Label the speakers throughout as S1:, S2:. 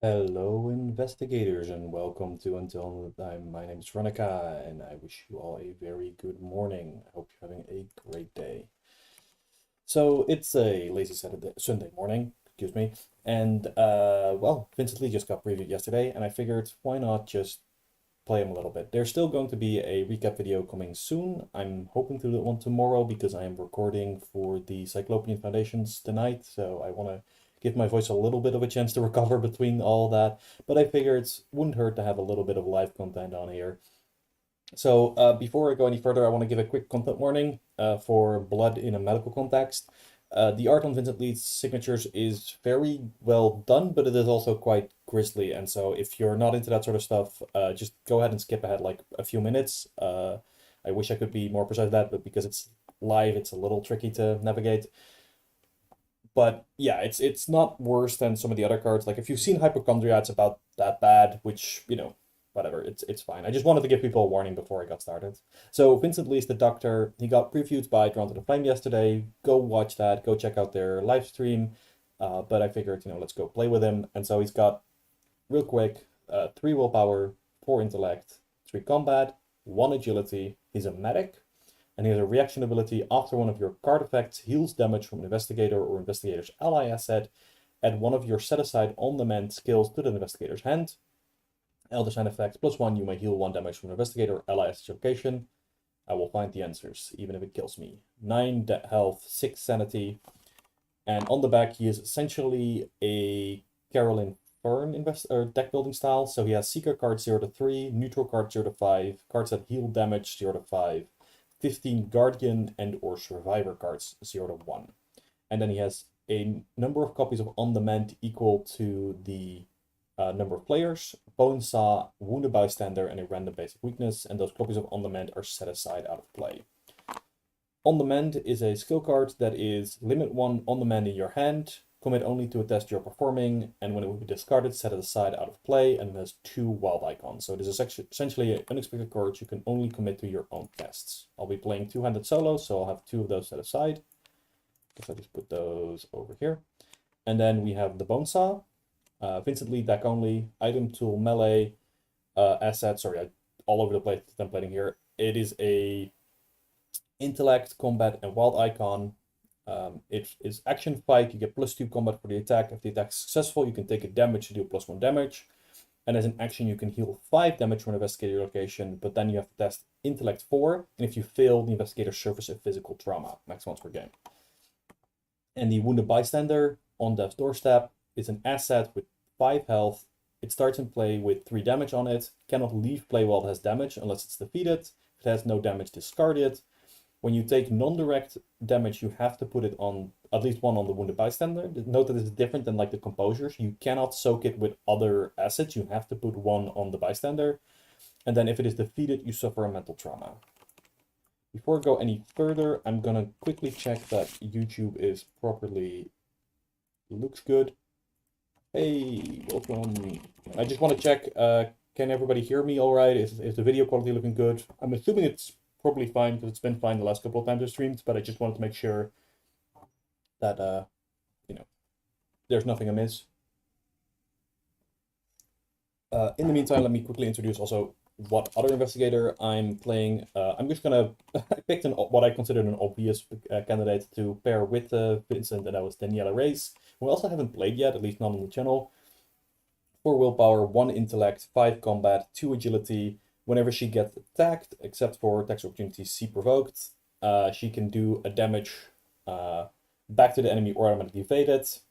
S1: Hello, investigators, and welcome to Until Time. My name is Veronica, and I wish you all a very good morning. I hope you're having a great day. So it's a lazy Sunday morning, excuse me, and well, Vincent Lee just got previewed yesterday, and I figured why not just play him a little bit. There's still going to be a recap video coming soon. I'm hoping to do one tomorrow because I am recording for the Cyclopean Foundations tonight, so I want to give my voice a little bit of a chance to recover between all that. But I figured it wouldn't hurt to have a little bit of live content on here. So before I go any further, I want to give a quick content warning for blood in a medical context. The art on Vincent Lee's signatures is very well done, but it is also quite grisly. And so if you're not into that sort of stuff, just go ahead and skip ahead like a few minutes. I wish I could be more precise with that, but because it's live, it's a little tricky to navigate. But yeah, it's not worse than some of the other cards. Like if you've seen Hypochondria, it's about that bad, which, whatever, it's fine. I just wanted to give people a warning before I got started. So Vincent Lee's the Doctor. He got previewed by Drawn to the Flame yesterday. Go watch that. Go check out their live stream. But I figured, let's go play with him. And so he's got, real quick, 3 willpower, 4 intellect, 3 combat, 1 agility. He's a medic. And he has a reaction ability after one of your card effects heals damage from an investigator or investigator's ally asset. Add one of your set-aside on-demand skills to the investigator's hand. Elder Sign effect, +1, you may heal 1 damage from an investigator or ally asset location. I will find the answers, even if it kills me. 9 health, 6 sanity. And on the back, he is essentially a Carolyn Fern deck building style. So he has Seeker cards 0 to 3, Neutral cards 0 to 5, cards that heal damage 0 to 5, 15 Guardian and or Survivor cards 0 to 1. And then he has a number of copies of On Demand equal to the number of players, Bone Saw, Wounded Bystander, and a random basic weakness, and those copies of On Demand are set aside out of play. On Demand is a skill card that is limit 1 On Demand in your hand, commit only to a test you're performing, and when it will be discarded, set it aside out of play, and it has 2 wild icons. So it is essentially an unexpected card you can only commit to your own tests. I'll be playing 2-handed solo, so I'll have 2 of those set aside. Guess I just put those over here. And then we have the Bone Saw, Vincent Lee deck only, item tool melee, asset, sorry, all over the place templating here. It is a intellect, combat, and wild icon. It is action fight. You get +2 combat for the attack. If the attack is successful, you can take a damage to deal +1 damage. And as an action, you can heal 5 damage from an investigator location, but then you have to test intellect 4. And if you fail, the investigator suffers a physical trauma, max once per game. And the Wounded Bystander on Death's Doorstep is an asset with 5 health. It starts in play with 3 damage on it. Cannot leave play while it has damage unless it's defeated. If it has no damage, discard it. When you take non-direct damage, you have to put it on at least 1 on the Wounded Bystander. Note that it's different than like the Composures. You cannot soak it with other assets. You have to put 1 on the Bystander. And then if it is defeated, you suffer a mental trauma. Before I go any further, I'm going to quickly check that YouTube is properly... looks good. Hey, welcome. I just want to check, can everybody hear me all right? Is the video quality looking good? I'm assuming it's probably fine because it's been fine the last couple of times I've streamed, but I just wanted to make sure that, there's nothing amiss. In the meantime, let me quickly introduce also what other investigator I'm playing. I'm just gonna I picked what I considered an obvious candidate to pair with Vincent, and that was Daniela Reyes, who I also haven't played yet, at least not on the channel. 4 willpower, 1 intellect, 5 combat, 2 agility. Whenever she gets attacked, except for attacks opportunity C provoked, she can do a damage back to the enemy or automatically evade it.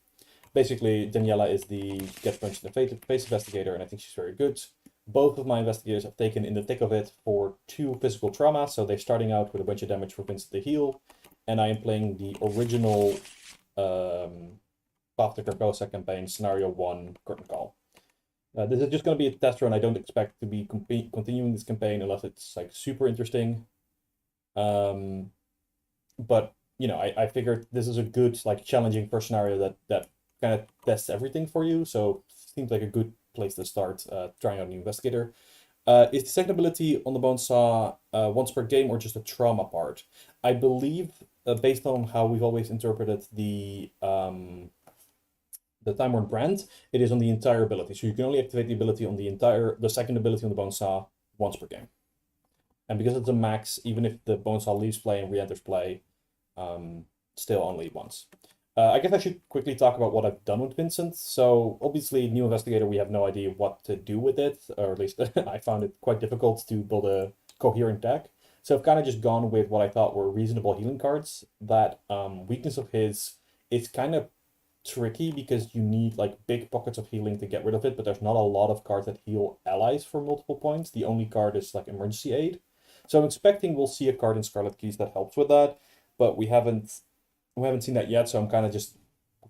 S1: Basically, Daniela is the get punched in the face investigator, and I think she's very good. Both of my investigators have taken in the thick of it for 2 physical trauma, so they're starting out with a bunch of damage for Vincent to heal, and I am playing the original Path to Carcosa campaign, Scenario 1, Curtain Call. This is just going to be a test run. I don't expect to be continuing this campaign unless it's like super interesting. But I figured this is a good like challenging first scenario that kind of tests everything for you. So it seems like a good place to start trying out a new investigator. Is the second ability on the Bone Saw once per game or just a trauma part? I believe based on how we've always interpreted the the Time Worn Brand, it is on the entire ability. So you can only activate the ability on the second ability on the Bone Saw once per game. And because it's a max, even if the Bone Saw leaves play and re-enters play, still only once. I guess I should quickly talk about what I've done with Vincent. So obviously, new investigator, we have no idea what to do with it, or at least I found it quite difficult to build a coherent deck. So I've kind of just gone with what I thought were reasonable healing cards. That weakness of his is kind of tricky because you need like big pockets of healing to get rid of it, but there's not a lot of cards that heal allies for multiple points. The only card is like emergency aid. So I'm expecting we'll see a card in Scarlet Keys that helps with that, but we haven't seen that yet, so I'm kind of just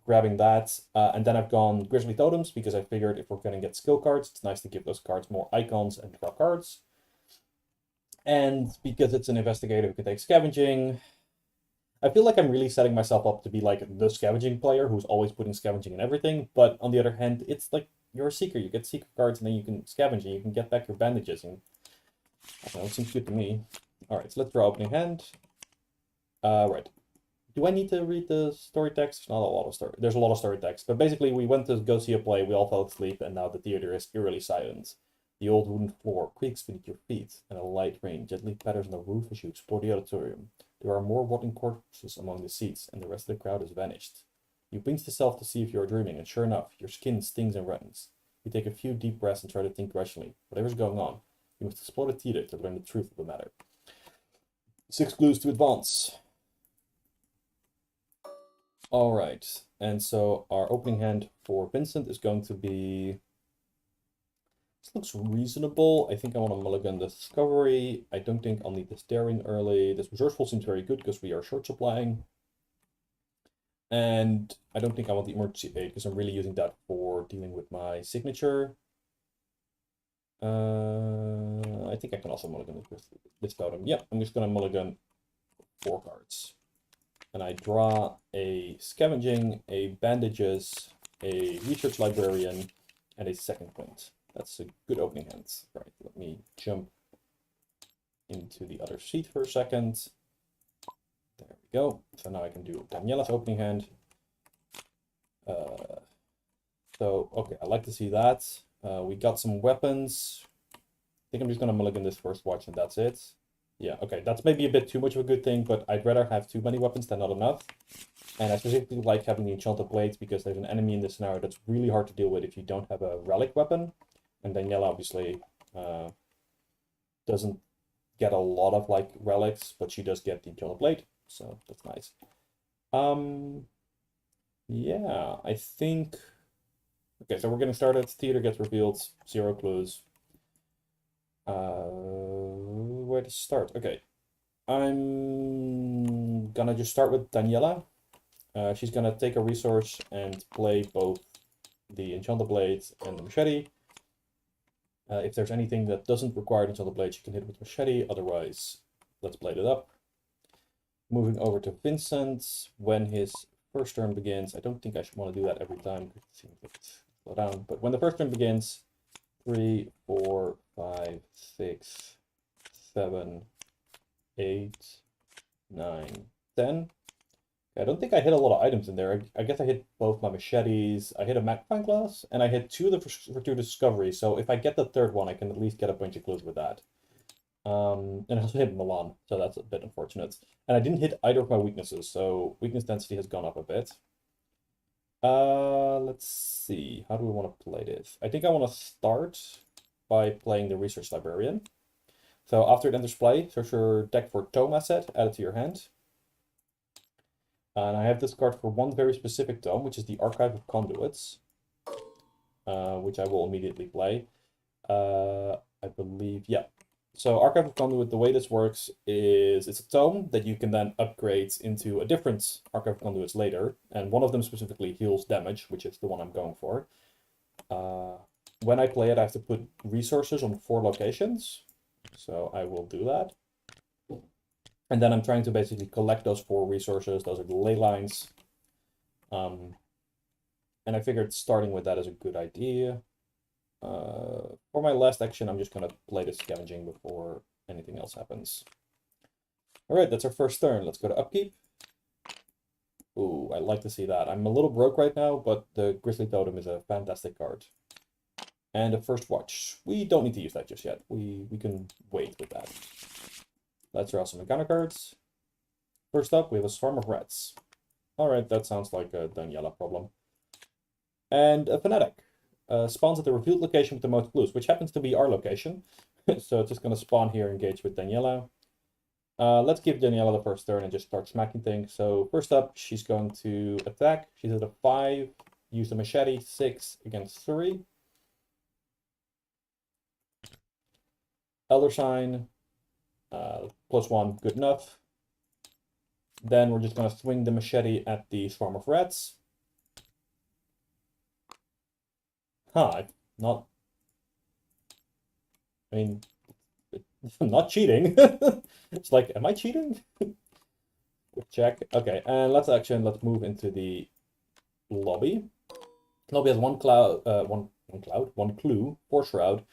S1: grabbing that. And then I've gone Grizzly Totems because I figured if we're going to get skill cards, it's nice to give those cards more icons and draw cards. And because it's an investigator who can take scavenging, I feel like I'm really setting myself up to be like the scavenging player who's always putting scavenging in everything. But on the other hand, it's like you're a seeker. You get seeker cards and then you can scavenge and you can get back your bandages. And I don't know, it seems good to me. All right, so let's draw opening hand. Right. Do I need to read the story text? Not a lot of story. There's a lot of story text, but basically we went to go see a play, we all fell asleep, and now the theater is eerily silent. The old wooden floor creaks beneath your feet, and a light rain gently patters on the roof as you explore the auditorium. There are more rotting corpses among the seats, and the rest of the crowd has vanished. You pinch yourself to see if you are dreaming, and sure enough, your skin stings and reddens. You take a few deep breaths and try to think rationally. Whatever's going on, you must explore the theater to learn the truth of the matter. 6 clues to advance. All right, and so our opening hand for Vincent is going to be... This looks reasonable. I think I want to mulligan the Discovery. I don't think I'll need this Daring early. This Resourceful seems very good because we are short supplying. And I don't think I want the Emergency Aid because I'm really using that for dealing with my signature. I think I can also mulligan this totem. Yep, I'm just going to mulligan 4 cards. And I draw a Scavenging, a Bandages, a Research Librarian, and a second point. That's a good opening hand. Right, let me jump into the other seat for a second. There we go. So now I can do Daniela's opening hand. Okay, I like to see that. We got some weapons. I think I'm just going to mulligan this first watch and that's it. Yeah, okay, that's maybe a bit too much of a good thing, but I'd rather have too many weapons than not enough. And I specifically like having the Enchanted Blades because there's an enemy in this scenario that's really hard to deal with if you don't have a relic weapon. And Daniela obviously doesn't get a lot of like relics, but she does get the Enchanted Blade, so that's nice. Yeah, I think... Okay, so we're getting started. Theater gets revealed, 0 clues. Where to start? Okay, I'm gonna just start with Daniela. She's gonna take a resource and play both the Enchanted Blade and the Machete. If there's anything that doesn't require Enchanted Blade, she can hit it with Machete, otherwise, let's blade it up. Moving over to Vincent, when his first turn begins, I don't think I should want to do that every time, because it seems like it's slow down, but when the first turn begins, 3, 4, 5, 6, 7, 8, 9, 10. I don't think I hit a lot of items in there. I guess I hit both my machetes, I hit a magnifying glass, and I hit 2 of the fortuitous discoveries, so if I get the third one, I can at least get a bunch of clues with that. And I also hit Milan, so that's a bit unfortunate. And I didn't hit either of my weaknesses, so weakness density has gone up a bit. Let's see, how do we want to play this? I think I want to start by playing the Research Librarian. So after it enters play, search your deck for tome asset, add it to your hand. And I have this card for one very specific tome, which is the Archive of Conduits, which I will immediately play. I believe, yeah. So Archive of Conduit, the way this works is it's a tome that you can then upgrade into a different Archive of Conduits later, and one of them specifically heals damage, which is the one I'm going for. When I play it, I have to put resources on 4 locations, so I will do that. And then I'm trying to basically collect those 4 resources. Those are the ley lines. And I figured starting with that is a good idea. For my last action, I'm just going to play the Scavenging before anything else happens. All right, that's our first turn. Let's go to Upkeep. Ooh, I'd like to see that. I'm a little broke right now, but the Grizzly Totem is a fantastic card. And the first watch. We don't need to use that just yet. We can wait with that. Let's draw some encounter cards. First up, we have a Swarm of Rats. Alright, that sounds like a Daniela problem. And a Fanatic. Spawns at the revealed location with the most clues, which happens to be our location. So it's just going to spawn here, engage with Daniela. Let's give Daniela the first turn and just start smacking things. So first up, she's going to attack. She's at a 5. Use the machete. 6 against 3. Elder Sign. +1, good enough. Then we're just going to swing the machete at the Swarm of Rats. Huh, not... I mean, I'm not cheating. It's like, am I cheating? Quick check. Okay, and let's move into the lobby. Lobby has one clue, Force Shroud.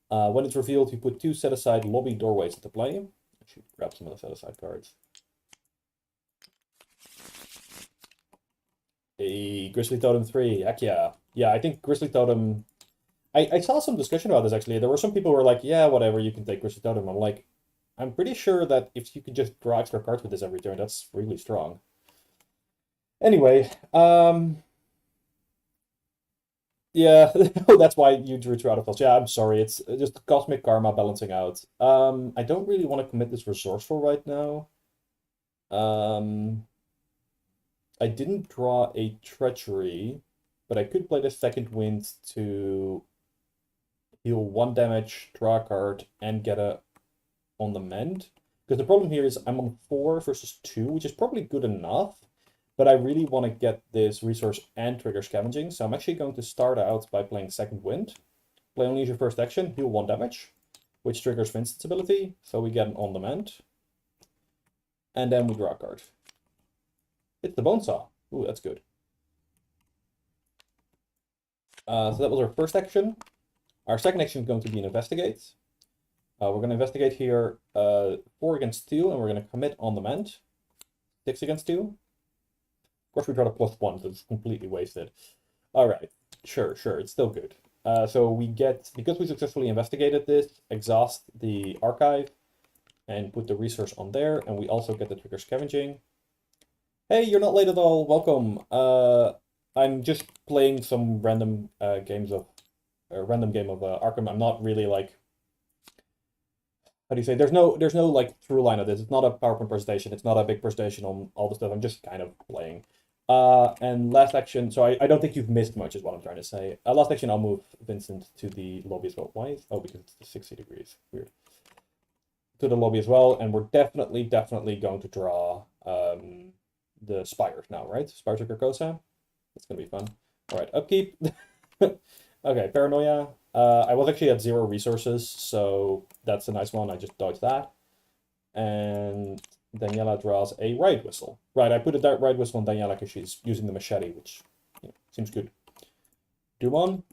S1: When it's revealed, you put 2 set-aside lobby doorways into play. I should grab some of the set-aside cards. A Grizzly Totem 3, heck yeah. Yeah, I think Grizzly Totem... I saw some discussion about this, actually. There were some people who were like, yeah, whatever, you can take Grizzly Totem. I'm like, I'm pretty sure that if you could just draw extra cards with this every turn, that's really strong. Anyway, yeah, that's why you drew 2 Autofills. Yeah, I'm sorry, it's just Cosmic Karma balancing out. I don't really want to commit this Resourceful right now. I didn't draw a Treachery, but I could play the Second Wind to heal 1 damage, draw a card, and get a on the mend. Because the problem here is I'm on 4 versus 2, which is probably good enough, but I really want to get this resource and trigger Scavenging, so I'm actually going to start out by playing Second Wind. Play only as your first action, heal 1 damage, which triggers Vincent's ability, so we get an on the mend. And then we draw a card. It's the Bonesaw. Ooh, that's good. So that was our first action. Our second action is going to be an Investigate. We're going to Investigate here 4 against 2, and we're going to commit on the mend. 6 against 2. Of course, we draw a +1, so it's completely wasted. Alright, sure, it's still good. So we get, because we successfully investigated this, exhaust the archive and put the resource on there, and we also get the trigger Scavenging. Hey, you're not late at all, welcome. I'm just playing some random game of Arkham. I'm not really like, how do you say, there's no like through line of this. It's not a PowerPoint presentation, it's not a big presentation on all the stuff. I'm just kind of playing. And last action, so I don't think you've missed much is what I'm trying to say. Last action, I'll move Vincent to the lobby as well. Why? Oh, because it's the 60 degrees. Weird. To the lobby as well, and we're definitely going to draw the Spires now, right? Spires of Carcosa. That's gonna be fun. All right, upkeep. Okay, Paranoia. I was actually at 0 resources, so that's a nice one. I just dodged that. And Daniela draws a Riot Whistle. Right, I put a Riot Whistle on Daniela because she's using the machete, which seems good. Dumon.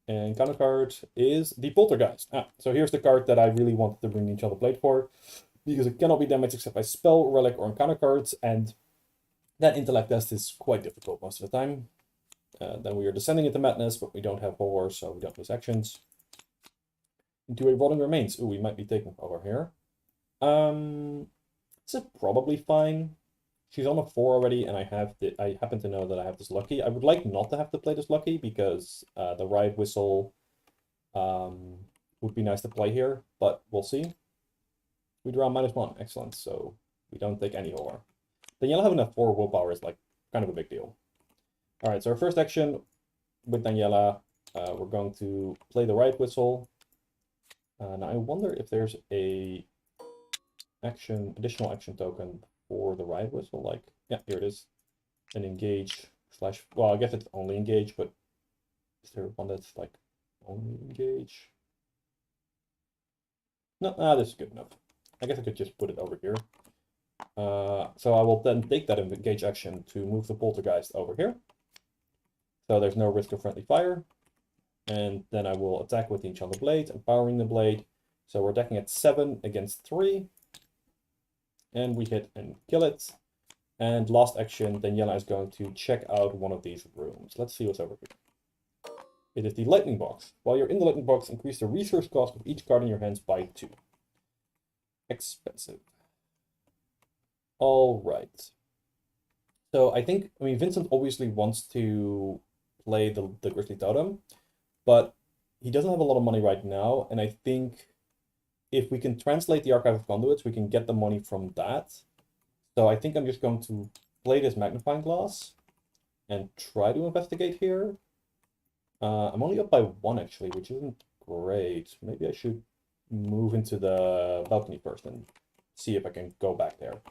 S1: And counter card is the Poltergeist. So here's the card that I really wanted to bring the Enchanted Blade for, because it cannot be damaged except by spell, relic, or encounter cards, and that intellect test is quite difficult most of the time. Then we are descending into madness, but we don't have horror, so we don't lose actions. Into a Rotting Remains. Ooh, we might be taking over here. This is probably fine. She's on a 4 already, and I happen to know that I have this lucky. I would like not to have to play this lucky, because the Riot Whistle would be nice to play here, but we'll see. We draw -1, excellent, so we don't take any horror. Daniela having a 4 willpower is like kind of a big deal. Alright, so our first action with Daniela, we're going to play the Riot Whistle. Now I wonder if there's a additional action token for the Riot Whistle, like, yeah, here it is. An engage slash, well, I guess it's only engage, but is there one that's like only engage? No, this is good enough. I guess I could just put it over here. So I will then take that engage action to move the Poltergeist over here. So there's no risk of friendly fire. And then I will attack with the Enchanted Blade, empowering the blade. So we're attacking at 7 against 3. And we hit and kill it. And last action, Daniela is going to check out one of these rooms. Let's see what's over here. It is the lightning box. While you're in the lightning box, increase the resource cost of each card in your hands by 2. Expensive. All right. So I mean, Vincent obviously wants to play the Grizzly Totem, but he doesn't have a lot of money right now, and I think if we can translate the Archive of Conduits, we can get the money from that. So I think I'm just going to play this magnifying glass and try to investigate here. I'm only up by 1 actually, which isn't great. Maybe I should move into the balcony first and see if I can go back there.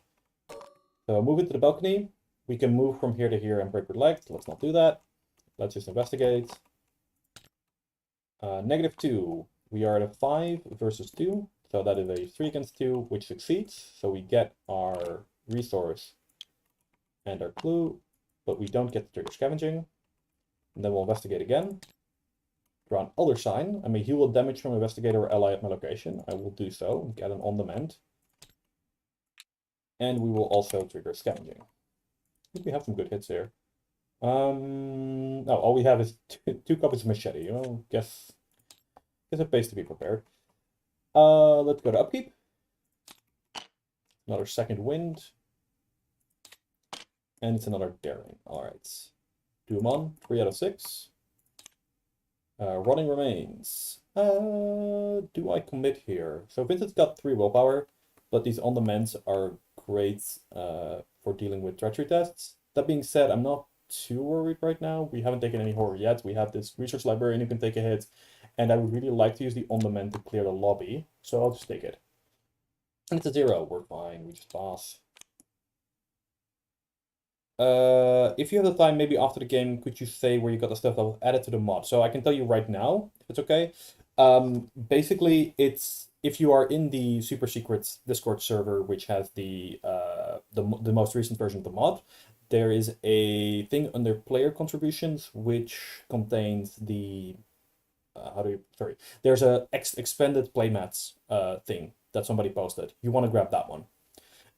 S1: So move into the balcony. We can move from here to here and break with legs. Let's not do that. Let's just investigate. -2. We are at a 5 versus 2. So that is a 3 against 2, which succeeds. So we get our resource and our clue, but we don't get the trigger scavenging. And then we'll investigate again. Draw an other sign. I may heal damage from investigator or ally at my location. I will do so. Get an on demand. And we will also trigger scavenging. I think we have some good hits here. No, all we have is two copies of machete. You know, guess it pays to be prepared. Let's go to upkeep. Another second wind. And it's another daring. All right. Do them on. 3 out of 6. Rotting remains. Do I commit here? So Vincent's got 3 willpower, but these on-demands are great for dealing with treachery tests. That being said, I'm not too worried right now. We haven't taken any horror yet. We have this research librarian who can take a hit, and I would really like to use the on-demand to clear the lobby, so I'll just take it. And it's a 0. We're fine. We just pass. If you have the time, maybe after the game, could you say where you got the stuff that was added to the mod? So I can tell you right now, if it's okay. Basically, it's if you are in the super secret Discord server, which has the most recent version of the mod, there is a thing under player contributions which contains the there's a expanded playmats thing that somebody posted. You want to grab that one.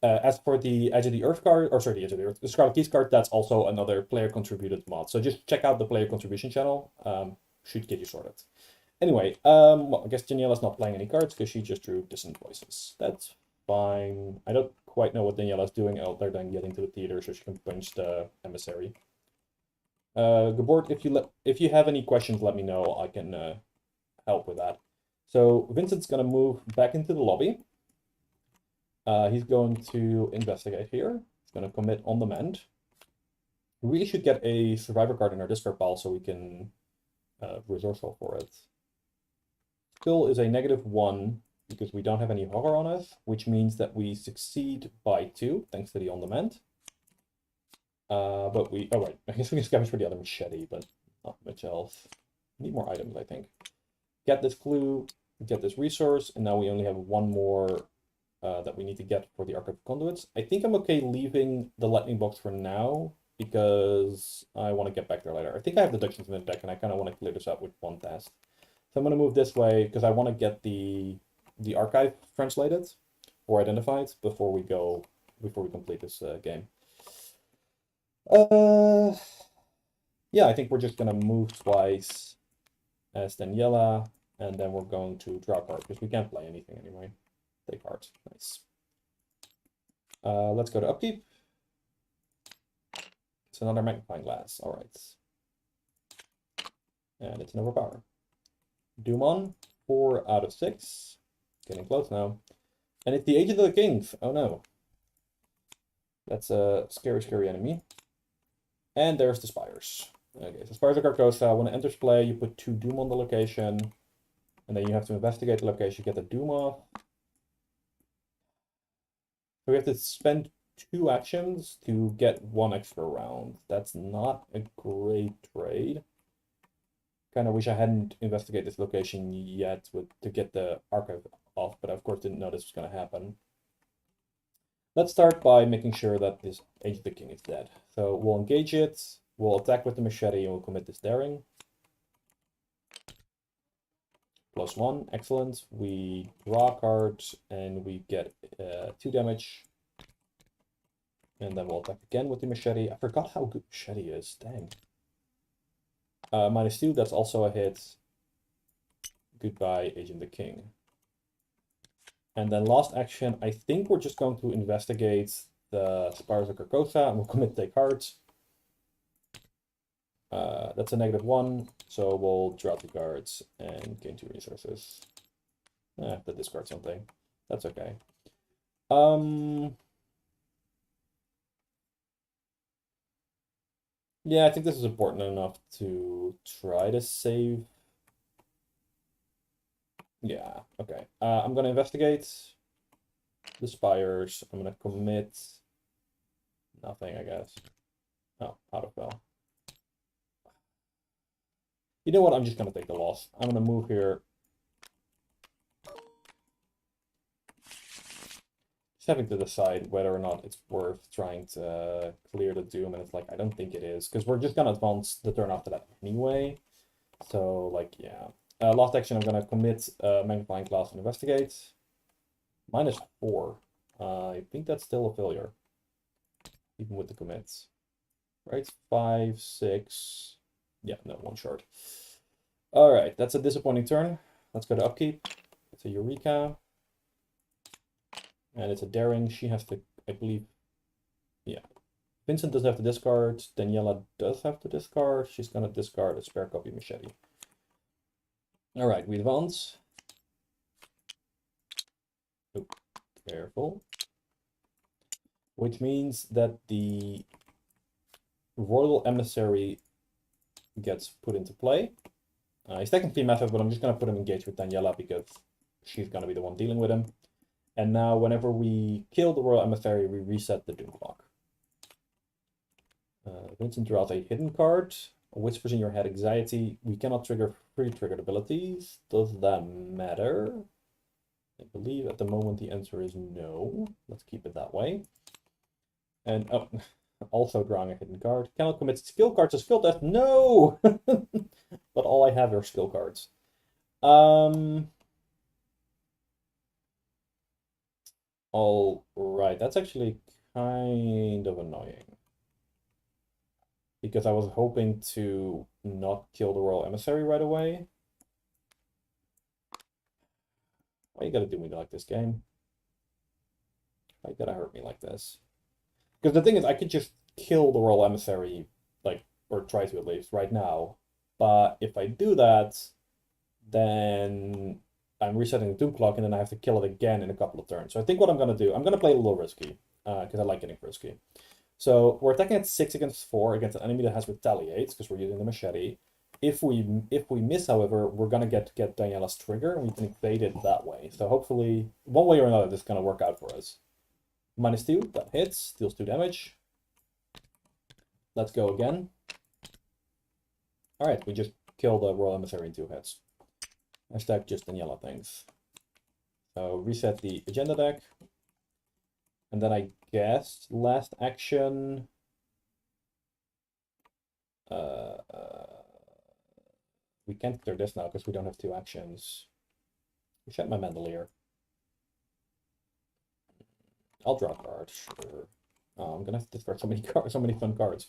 S1: As for the Edge of the Earth card, or sorry, the Edge of the Earth, the Scarlet Keys card, that's also another player contributed mod. So just check out the player contribution channel. Should get you sorted. Anyway, well, I guess Daniela's not playing any cards because she just drew Distant Voices. That's fine. I don't quite know what Daniela's doing other than getting to the theater so she can punch the emissary. Gabort, if you have any questions, let me know. I can help with that. So Vincent's gonna move back into the lobby. He's going to investigate here. He's going to commit on demand. We really should get a survivor card in our discard pile so we can resourceful for it. Skill is a -1 because we don't have any horror on us, which means that we succeed by 2 thanks to the on demand. But we, oh right, I guess we can scavenge for the other machete, but not much else. Need more items, I think. Get this clue, get this resource, and now we only have 1 more that we need to get for the Archive of Conduits. I think I'm okay leaving the lightning box for now because I want to get back there later. I think I have deductions in the deck and I kind of want to clear this up with 1 test. So I'm going to move this way because I want to get the archive translated or identified before we complete this game. Yeah, I think we're just going to move twice as Daniela, and then we're going to draw a card because we can't play anything anyway. Take cards. Nice. Let's go to upkeep. It's another magnifying glass. All right. And it's an overpower. Doom on. 4 out of 6. Getting close now. And it's the Agent of the Kings. Oh no. That's a scary, scary enemy. And there's the Spires. Okay, so Spires of Carcosa. When it enters play, you put 2 Doom on the location. And then you have to investigate the location, get the Doom off. So we have to spend 2 actions to get 1 extra round. That's not a great trade. Kind of wish I hadn't investigated this location yet to get the archive off, but of course didn't know this was going to happen. Let's start by making sure that this Age of the King is dead. So we'll engage it, we'll attack with the machete, and we'll commit this daring. +1, excellent. We draw a card and we get 2 damage. And then we'll attack again with the machete. I forgot how good machete is. Dang. -2, that's also a hit. Goodbye, Agent the King. And then last action, I think we're just going to investigate the Spires of Carcosa and we'll commit take cards. That's a -1, so we'll draw 2 cards and gain 2 resources. I have to discard something. That's okay. Yeah, I think this is important enough to try to save. Yeah, okay. I'm gonna investigate the Spires. I'm gonna commit nothing, I guess. Oh, auto fell. You know what? I'm just gonna take the loss. I'm gonna move here. Just having to decide whether or not it's worth trying to clear the Doom, and it's like, I don't think it is, because we're just gonna advance the turn after that anyway. So, like, yeah. Last action, I'm gonna commit Magnifying Glass and investigate. -4. I think that's still a failure, even with the commits. Right? 5, 6. Yeah, no, 1 short. All right, that's a disappointing turn. Let's go to upkeep. It's a Eureka. And it's a daring. She has to, I believe, yeah. Vincent does have to discard. Daniela does have to discard. She's going to discard a spare copy machete. All right, we advance. Oh, careful. Which means that the Royal Emissary gets put into play. He's technically method, but I'm just going to put him engaged with Daniela because she's going to be the one dealing with him. And now whenever we kill the Royal Emissary, we reset the Doom clock. Vincent draws a hidden card. Whispers in your head anxiety. We cannot trigger pre-triggered abilities. Does that matter? I believe at the moment the answer is no. Let's keep it that way. And oh, also drawing a hidden card. Cannot commit skill cards to skill test. No! But all I have are skill cards. All right, that's actually kind of annoying. Because I was hoping to not kill the Royal Emissary right away. Why you gotta do me like this, game? Why you gotta hurt me like this? Because the thing is, I could just kill the Royal Emissary, like, or try to at least, right now. But if I do that, then I'm resetting the Doom Clock, and then I have to kill it again in a couple of turns. So I think what I'm gonna do, I'm gonna play a little risky, because I like getting risky. So we're attacking at 6 against 4 against an enemy that has retaliates because we're using the machete. If we miss, however, we're gonna get Daniela's trigger and we can evade it that way. So hopefully, one way or another, this is gonna work out for us. -2, that hits, deals 2 damage. Let's go again. All right, we just killed the Royal Emissary in 2 hits. Hashtag just Daniela things. So reset the agenda deck. And then I guess last action. We can't clear this now because we don't have 2 actions. Reset my Mandelier. I'll draw a card, sure. Oh, I'm gonna have to discard so many cards, so many fun cards.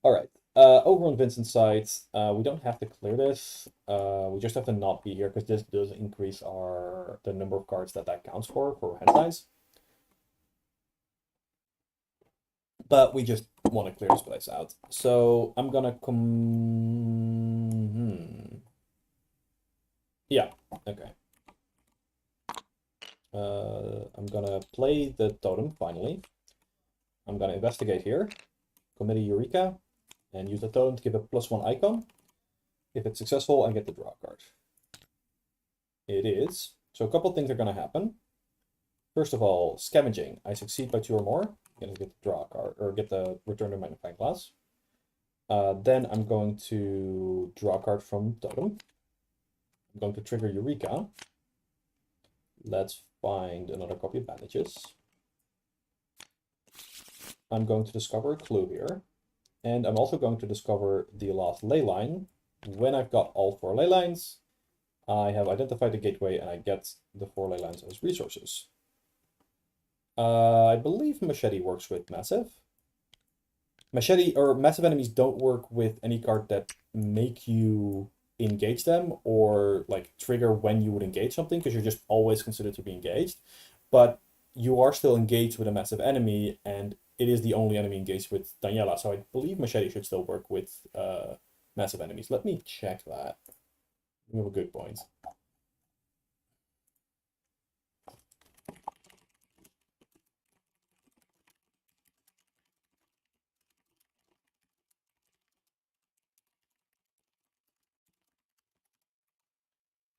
S1: All right. Over on Vincent's side, we don't have to clear this. We just have to not be here because this does increase the number of cards that counts for hand size. But we just want to clear this place out. So I'm gonna Yeah, okay. I'm gonna play the totem finally. I'm gonna investigate here, commit a Eureka, and use the totem to give a +1 icon. If it's successful, I get the draw card. It is. So a couple things are gonna happen. First of all, scavenging. I succeed by 2 or more. I'm gonna get the draw card, or get the return to Magnifying Glass. Then I'm going to draw a card from totem. I'm going to trigger Eureka. Let's find another copy of bandages. I'm going to discover a clue here. And I'm also going to discover the last ley line. When I've got all 4 ley lines, I have identified the gateway and I get the 4 ley lines as resources. I believe Machete works with Massive. Machete or Massive enemies don't work with any card that make you engage them or like trigger when you would engage something because you're just always considered to be engaged. But you are still engaged with a massive enemy, and it is the only enemy engaged with Daniela. So I believe Machete should still work with massive enemies. Let me check that. You have a good point.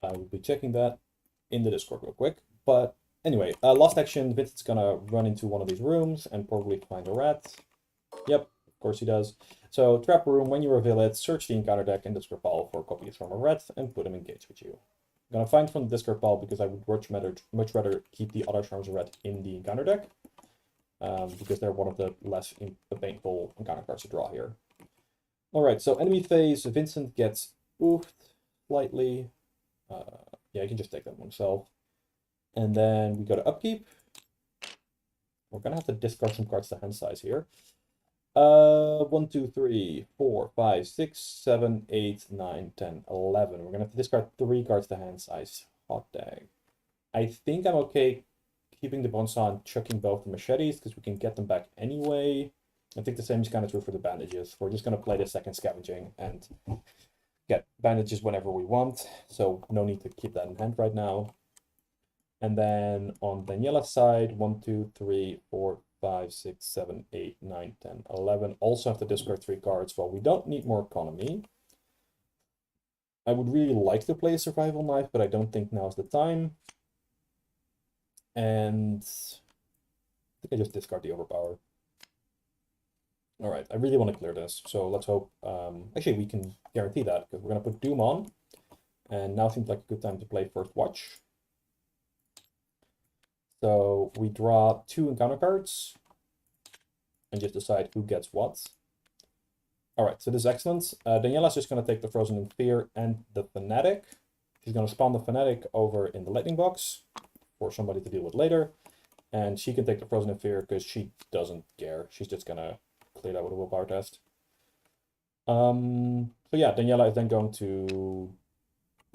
S1: I will be checking that in the Discord real quick. But anyway, last action, Vincent's gonna run into one of these rooms and probably find a rat. Yep, of course he does. So, trap room, when you reveal it, search the encounter deck and discard pile for copies from a rat and put him engaged with you. I'm gonna find from the discard pile because I would much rather keep the other Charms of Red in the encounter deck. Because they're one of the less painful encounter cards to draw here. Alright, so enemy phase, Vincent gets oofed slightly. Yeah, he can just take that one himself. And then we go to upkeep. We're gonna have to discard some cards to hand size here. 1, 2, 3, 4, 5, 6, 7, 8, 9, 10, 11. We're gonna have to discard 3 cards to hand size. Hot dag. I think I'm okay keeping the Bonsaw and chucking both the machetes because we can get them back anyway. I think the same is kind of true for the bandages. We're just gonna play the second scavenging and get bandages whenever we want, so no need to keep that in hand right now. And then on Daniela's side, 1, 2, 3, 4, 5, 6, 7, 8, 9, 10, 11. Also have to discard 3 cards. Well, we don't need more economy. I would really like to play a survival knife, but I don't think now's the time. And I think I just discard the overpower. All right, I really want to clear this, so let's hope. Actually, we can guarantee that because we're going to put Doom on. And now seems like a good time to play First Watch. So we draw 2 encounter cards and just decide who gets what. All right, so this is excellent. Daniela's just going to take the Frozen in Fear and the Fanatic. She's going to spawn the Fanatic over in the Lightning Box for somebody to deal with later. And she can take the Frozen in Fear because she doesn't care. She's just going to clear that with a willpower test. So yeah, Daniela is then going to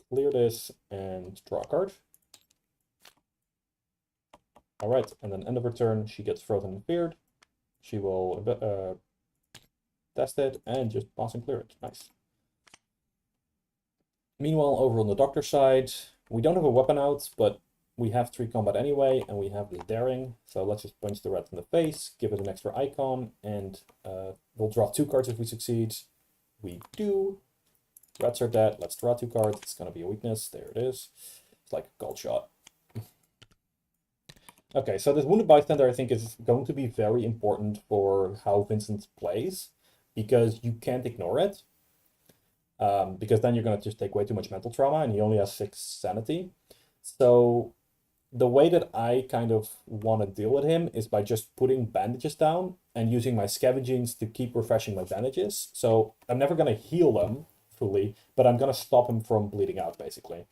S1: clear this and draw a card. All right, and then end of her turn, she gets Frozen and Feared. She will test it and just pass and clear it. Nice. Meanwhile, over on the doctor side, we don't have a weapon out, but we have 3 combat anyway, and we have this daring. So let's just punch the rat in the face, give it an extra icon, and we'll draw 2 cards if we succeed. We do. Rats are dead. Let's draw 2 cards. It's going to be a weakness. There it is. It's like a gold shot. Okay, so this Wounded Bystander I think is going to be very important for how Vincent plays, because you can't ignore it. Because then you're going to just take way too much mental trauma, and he only has 6 sanity. So the way that I kind of want to deal with him is by just putting bandages down and using my scavengings to keep refreshing my bandages. So I'm never going to heal them fully, but I'm going to stop him from bleeding out, basically.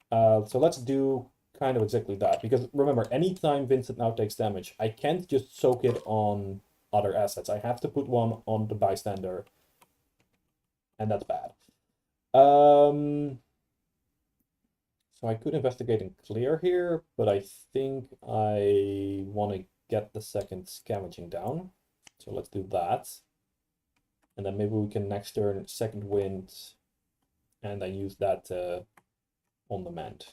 S1: So let's do kind of exactly that, because remember, anytime Vincent now takes damage, I can't just soak it on other assets. I have to put one on the bystander, and that's bad. So I could investigate and clear here, but I think I want to get the second scavenging down. So let's do that. And then maybe we can next turn second wind and then use that on the mend.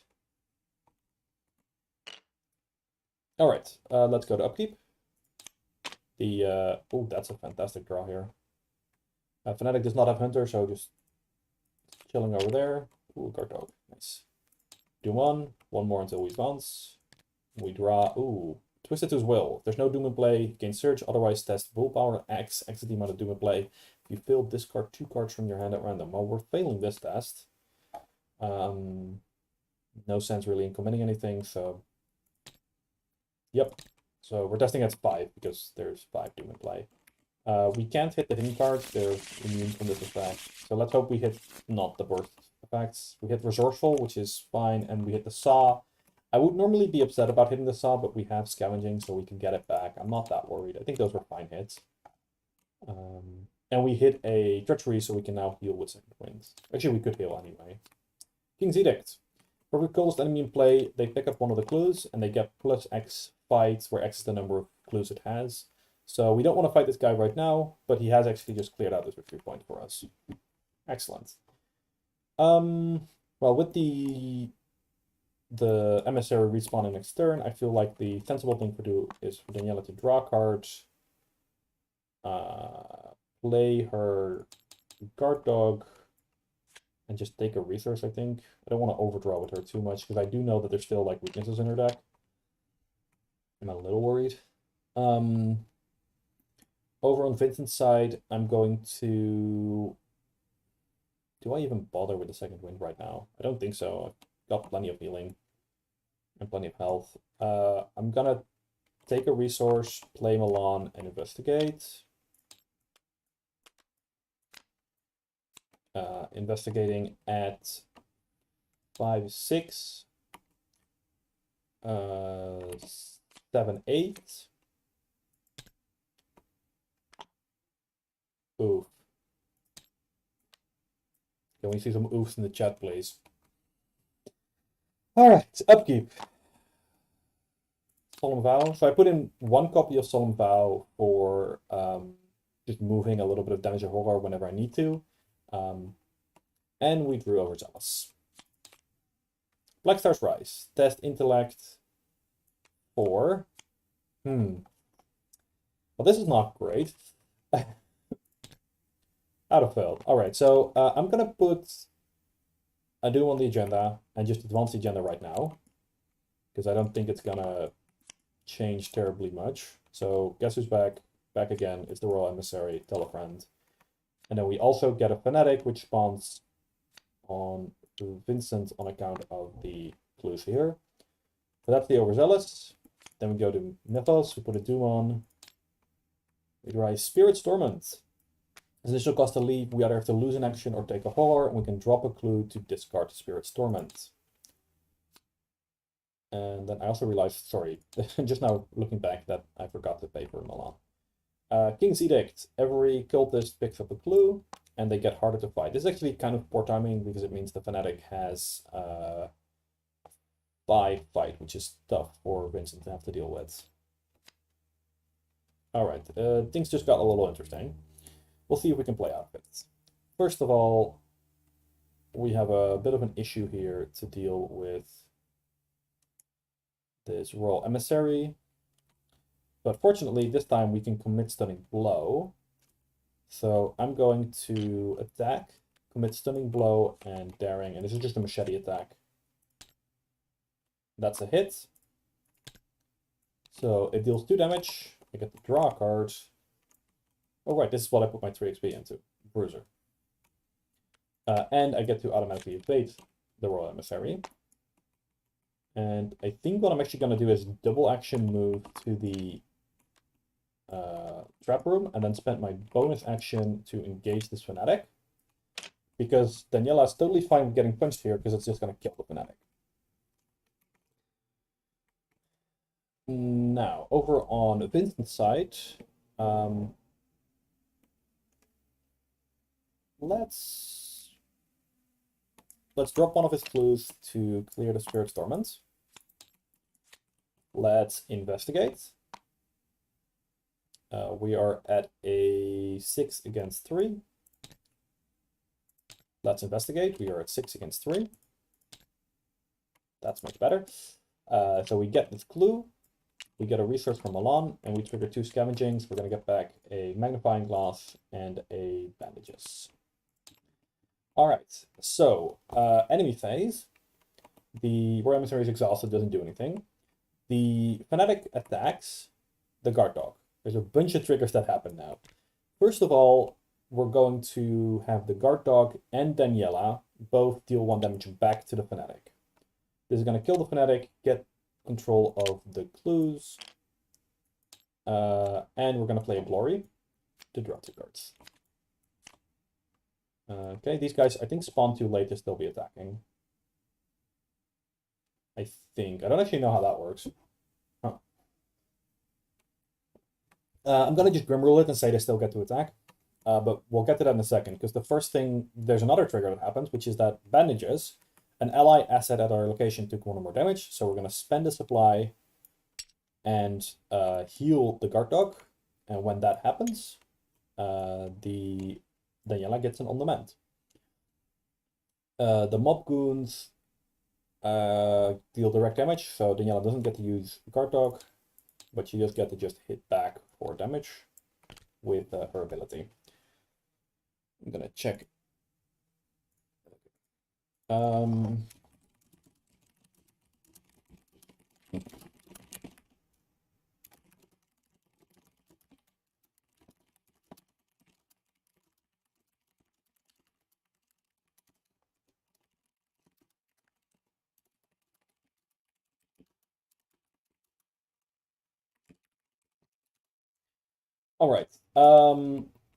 S1: All right, let's go to upkeep. Oh, that's a fantastic draw here. Fnatic does not have Hunter, so just chilling over there. Ooh, guard dog, nice. Doom on, 1 more until we bounce. We draw, ooh, Twisted to his will. If there's no Doom in play, gain Surge, otherwise test Willpower X, exit the amount of Doom in play. If you fail, discard 2 cards from your hand at random. Well, we're failing this test. No sense really in committing anything, so... Yep, so we're testing at 5 because there's 5 Doom in play. We can't hit the hidden cards, they're immune from this effect. So let's hope we hit not the burst effects. We hit Resourceful, which is fine, and we hit the Saw. I would normally be upset about hitting the saw, but we have scavenging, so we can get it back. I'm not that worried. I think those were fine hits. And we hit a treachery, so we can now heal with second wind. Actually, we could heal anyway. King's Edict. For every coldest enemy in play, they pick up one of the clues, and they get plus X fights, where X is the number of clues it has. So we don't want to fight this guy right now, but he has actually just cleared out this victory point for us. Excellent. Well, with the emissary respawning next turn, I feel like the sensible thing to do is for Daniela to draw a card, play her guard dog, and just take a resource, I think. I don't want to overdraw with her too much, because I do know that there's still like weaknesses in her deck. I'm a little worried. Over on Vincent's side, I'm going to... Do I even bother with the second wind right now? I don't think so. I've got plenty of healing and plenty of health. I'm gonna take a resource, play Milan, and investigate. Investigating at 5-6, 7-8. Oof. Can we see some oofs in the chat, please? All right, upkeep. Solemn Vow. So I put in 1 copy of Solemn Vow for just moving a little bit of damage of horror whenever I need to. And we drew Overzealous. Black Star's Rise. Test Intellect 4. Well, this is not great. Out of failed. All right, so I'm gonna put a Doom on the agenda and just advance the agenda right now, because I don't think it's gonna change terribly much. So guess who's back? Back again. It's the Royal Emissary. Tell a friend. And then we also get a Fanatic, which spawns on Vincent on account of the clues here. So that's the Overzealous. Then we go to Mythos. We put a Doom on. We rise Spirit's Torment. As initial cost to leave, we either have to lose an action or take a horror, and we can drop a clue to discard Spirit's Torment. And then I also realized, sorry, just now looking back, that I forgot to pay for Milan. King's Edict. Every cultist picks up a clue, and they get harder to fight. This is actually kind of poor timing, because it means the Fanatic has 5 fight, which is tough for Vincent to have to deal with. Alright, things just got a little interesting. We'll see if we can play out of it. First of all, we have a bit of an issue here to deal with this Royal Emissary. But fortunately, this time we can commit Stunning Blow. So I'm going to attack, commit Stunning Blow, and Daring. And this is just a machete attack. That's a hit. So it deals 2 damage. I get to draw a card. Oh, right, this is what I put my 3 XP into. Bruiser. And I get to automatically evade the Royal Emissary. And I think what I'm actually going to do is double action move to the trap room, and then spend my bonus action to engage this Fanatic. Because Daniela is totally fine with getting punched here, because it's just going to kill the Fanatic. Now, over on Vincent's side, let's drop one of his clues to clear the Spirit's Torment. Let's investigate. We are at a 6 against 3. Let's investigate. We are at 6 against 3. That's much better. So we get this clue. We get a resource from Milan, and we trigger 2 scavengings. We're going to get back a magnifying glass and a bandages. All right, so enemy phase. The Royal Emissary is exhausted, doesn't do anything. The Fanatic attacks the guard dog. There's a bunch of triggers that happen now. First of all, we're going to have the guard dog and Daniela both deal 1 damage back to the Fanatic. This is going to kill the Fanatic, get control of the clues, and we're going to play a Glory to draw 2 cards. Okay, these guys, I think, spawn too late to still be attacking. I think. I don't actually know how that works. Huh. I'm gonna just grim rule it and say they still get to attack. But we'll get to that in a second, because the first thing, there's another trigger that happens, which is that bandages, an ally asset at our location took 1 or more damage, so we're going to spend a supply and heal the guard dog, and when that happens, the Daniela gets an on-demand. The mob goons deal direct damage, so Daniela doesn't get to use guard dog, but she just get to hit back for damage with her ability. I'm gonna check. All right.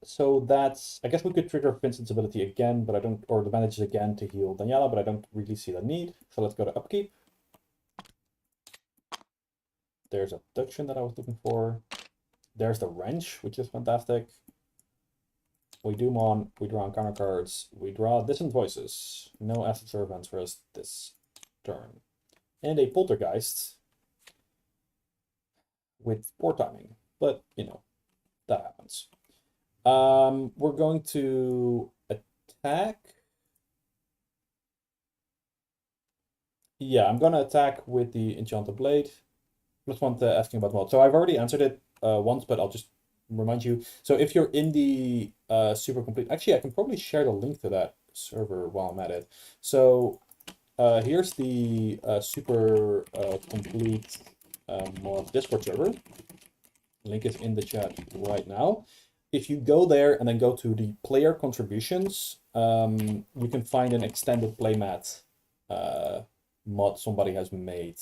S1: So that's, I guess we could trigger Vincent's ability again, but I don't, or the bandages again to heal Daniela, but I don't really see the need. So let's go to upkeep. There's abduction that I was looking for. There's the wrench, which is fantastic. We do on, we draw on counter cards. We draw distant voices. No assets or events for us this turn. And a poltergeist with poor timing, but you know, that happens. We're going to attack. Yeah, I'm gonna attack with the Enchanted Blade. Just want to asking about mod. So I've already answered it once, but I'll just remind you. So if you're in the super complete, actually I can probably share the link to that server while I'm at it. So here's the super complete mod Discord server. Link is in the chat right now. If you go there and then go to the player contributions, you can find an extended playmat mod somebody has made.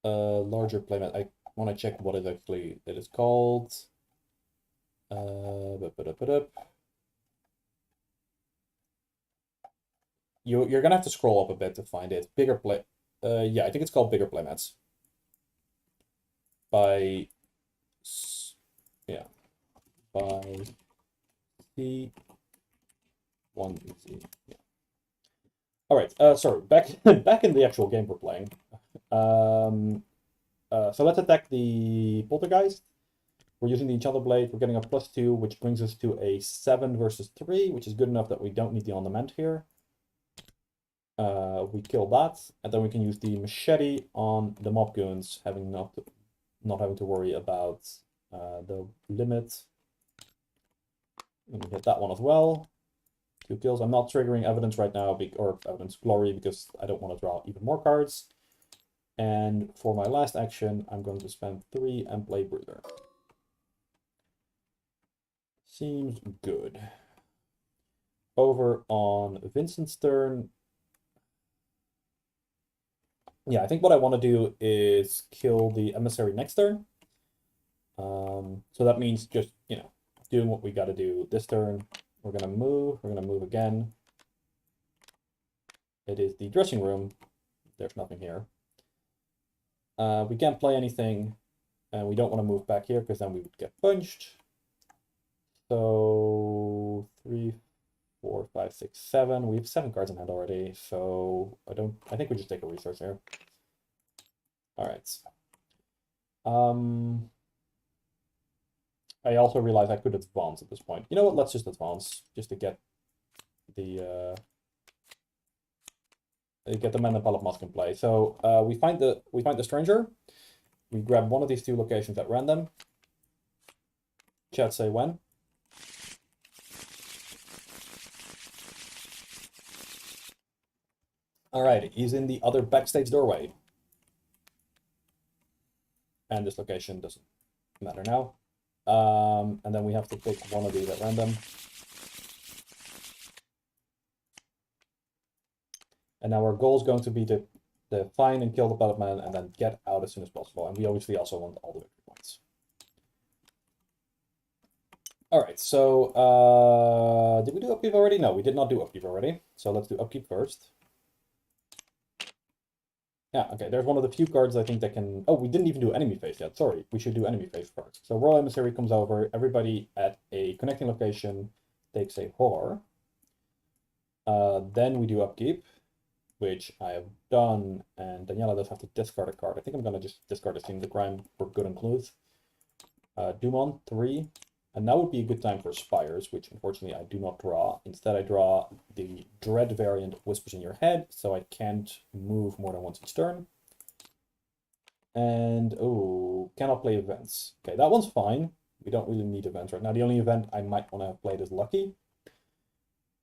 S1: Larger playmat. I want to check what it is called. You're gonna have to scroll up a bit to find it. Bigger play. Yeah, I think it's called Bigger Playmats. By yeah, by C1C. Yeah. All right. Sorry. Back in the actual game we're playing. So let's attack the poltergeist. We're using the Enchanted Blade. We're getting a +2, which brings us to a 7 versus 3, which is good enough that we don't need the on-demand here. We kill that, and then we can use the machete on the mob goons, not having to worry about the limit. And we hit that one as well. 2 kills. I'm not triggering evidence right now, or evidence glory, because I don't want to draw even more cards. And for my last action, I'm going to spend 3 and play Bruther. Seems good. Over on Vincent's turn. Yeah, I think what I want to do is kill the emissary next turn. So that means just, you know, doing what we got to do this turn. We're going to move again. It is the dressing room. There's nothing here. We can't play anything, and we don't want to move back here because then we would get punched. So 3, 4, 5, 6, 7. We have 7 cards in hand already, so I think we just take a resource here. All right. I also realize I could advance at this point. You know what? Let's just advance just to get the Man and Pallet Mask in play. So we find the stranger. We grab one of these 2 locations at random. Chat say when. Alright, he's in the other backstage doorway. And this location doesn't matter now. And then we have to pick one of these at random. And now our goal is going to be to find and kill the Pallet Man and then get out as soon as possible. And we obviously also want all the victory points. Alright, so did we do upkeep already? No, we did not do upkeep already. So let's do upkeep first. Yeah, okay, there's one of the few cards I think that can... Oh, we didn't even do enemy phase yet. Sorry, we should do enemy phase first. So Royal Emissary comes over, everybody at a connecting location takes a horror. Then we do upkeep, which I have done, and Daniela does have to discard a card. I think I'm gonna just discard a Scene of the Crime for good and clues. Dumon, 3. And now would be a good time for Spires, which unfortunately I do not draw. Instead, I draw the Dread variant Whispers in Your Head, so I can't move more than once each turn. And, oh, cannot play events. Okay, that one's fine. We don't really need events right now. The only event I might want to have played is Lucky.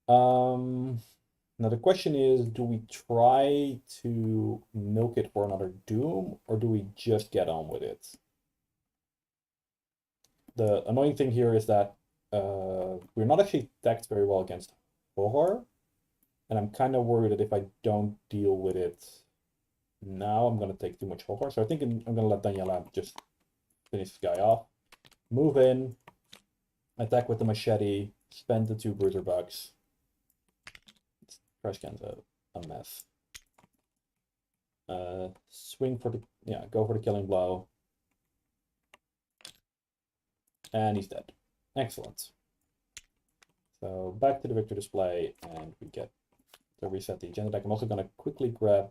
S1: Now the question is, do we try to milk it for another Doom, or do we just get on with it? The annoying thing here is that we're not actually stacked very well against horror, and I'm kind of worried that if I don't deal with it now, I'm going to take too much horror. So I think I'm going to let Daniela just finish this guy off. Move in, attack with the machete, spend the 2 bruiser bucks. Trash can's a mess. Swing for the, yeah, go for the killing blow. And he's dead. Excellent. So back to the victor display, and we get to reset the agenda deck. I'm also going to quickly grab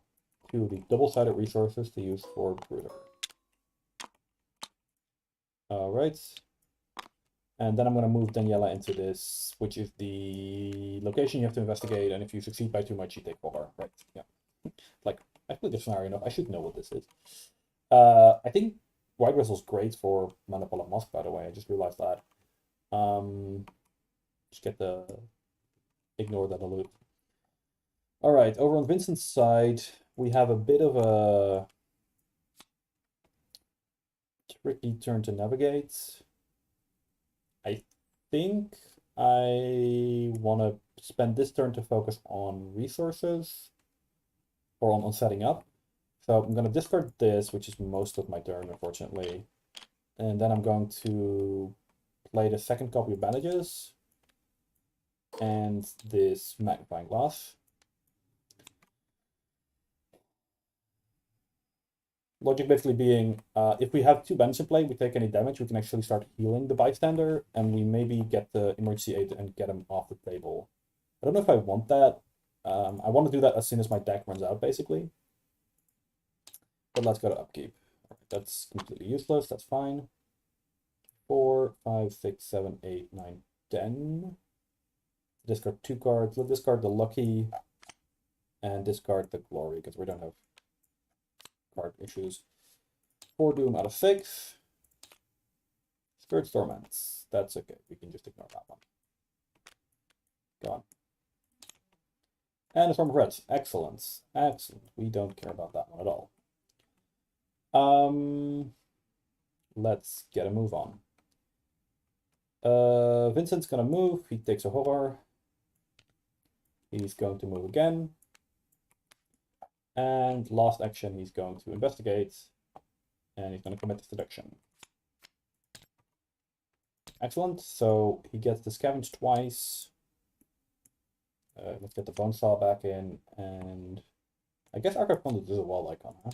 S1: 2 of the double-sided resources to use for Bruiser. Alright. And then I'm going to move Daniela into this, which is the location you have to investigate, and if you succeed by too much, you take 4. Right, yeah. Like, I played this scenario enough. I should know what this is. I think White Whistle's great for Manipula Musk, by the way. I just realized that. Just get the... Ignore that alert. Alright, over on Vincent's side, we have a bit of a tricky turn to navigate. I think I want to spend this turn to focus on resources, or on setting up. So I'm going to discard this, which is most of my turn, unfortunately. And then I'm going to play the second copy of Bandages and this Magnifying Glass. Logic basically being, if we have 2 bandages in play, we take any damage, we can actually start healing the bystander, and we maybe get the emergency aid and get him off the table. I don't know if I want that. I want to do that as soon as my deck runs out, basically. But let's go to upkeep. Right, that's completely useless, that's fine. 4, 5, 6, 7, 8, 9, 10. Discard 2 cards. Let's discard the Lucky and discard the Glory, because we don't have card issues. 4 Doom out of 6. Spirit's Torments. That's okay. We can just ignore that one. Gone. And a Storm of Reds. Excellent. Excellent. We don't care about that one at all. Let's get a move on. Vincent's gonna move. He takes a horror. He's going to move again. And last action, he's going to investigate. And he's going to commit to seduction. Excellent. So he gets the scavenge twice. Let's get the bone saw back in. And I guess Archive Pundit is a wall icon, huh?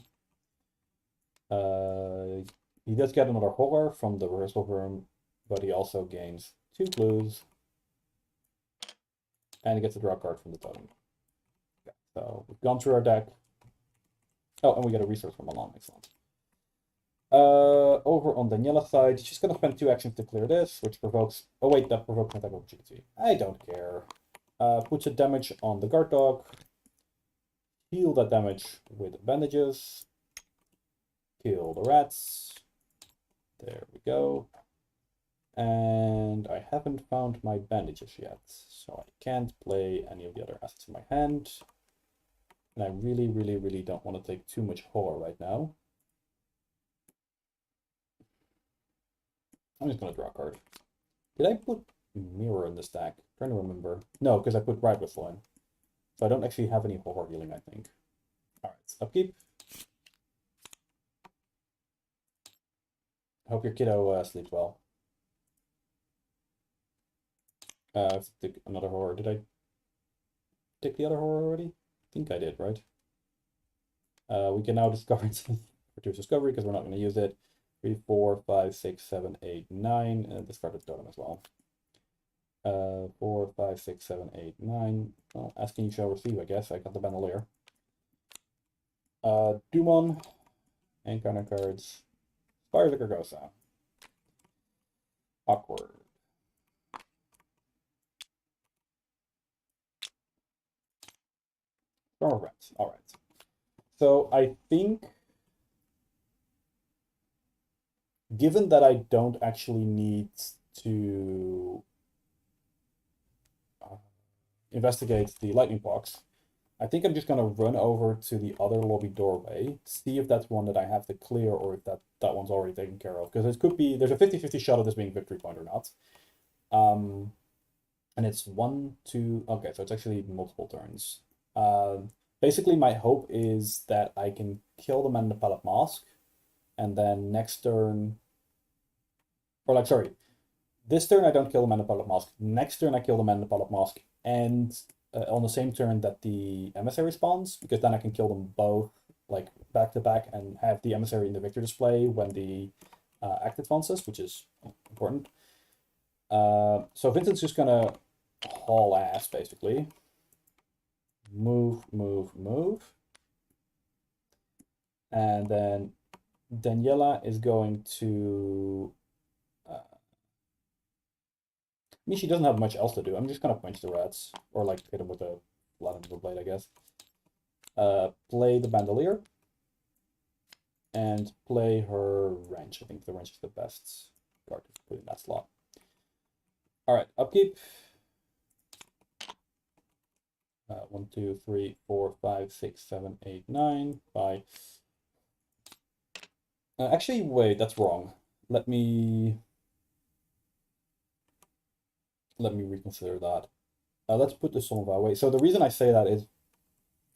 S1: He does get another horror from the rehearsal room, but he also gains 2 clues. And he gets a draw card from the totem. Okay, so we've gone through our deck. Oh, and we get a resource from Milan. Excellent. Over on Daniela's side, she's going to spend 2 actions to clear this, which provokes... Oh wait, that provokes an attack opportunity. I don't care. Puts a damage on the guard dog. Heal that damage with bandages. Kill the rats. There we go. And I haven't found my bandages yet, so I can't play any of the other assets in my hand. And I really, really, really don't want to take too much horror right now. I'm just going to draw a card. Did I put Mirror in the stack? I'm trying to remember. No, because I put Right Whistle in. So I don't actually have any horror healing, I think. Alright, upkeep. I hope your kiddo sleeps well. Let's take another horror. Did I take the other horror already? I think I did, right? We can now discover reduce discovery because we're not going to use it. 3, 4, 5, 6, 7, 8, 9, and discard the totem as well. 4, 5, 6, 7, 8, 9. Well, asking you shall receive, I guess. I got the bandolier. Dumon, encounter cards. Fire the Gargosa. Awkward. Storm of Rats. All right. So I think, given that I don't actually need to investigate the lightning box, I think I'm just going to run over to the other lobby doorway, see if that's one that I have to clear or if that one's already taken care of. Because it could be, there's a 50-50 shot of this being victory point or not. And it's 1, 2, okay, so it's actually multiple turns. Basically, my hope is that I can kill the Man in the Pallet Mask, and then next turn, or like, sorry, this turn I don't kill the Man in the Pallet Mask, next turn I kill the Man in the Pallet Mask, and on the same turn that the emissary spawns, because then I can kill them both like back to back and have the emissary in the victor display when the act advances, which is important. So Vincent's just gonna haul ass basically. Move, move, move. And then Daniela is going to I mean, she doesn't have much else to do. I'm just gonna punch the rats, or like hit them with a flattened blade, I guess. Play the bandolier, and play her wrench. I think the wrench is the best card to put in that slot. All right, upkeep. 1, 2, 3, 4, 5, 6, 7, 8, 9. Bye. Actually, wait, that's wrong. Let me reconsider that. Let's put the Song of away. So the reason I say that is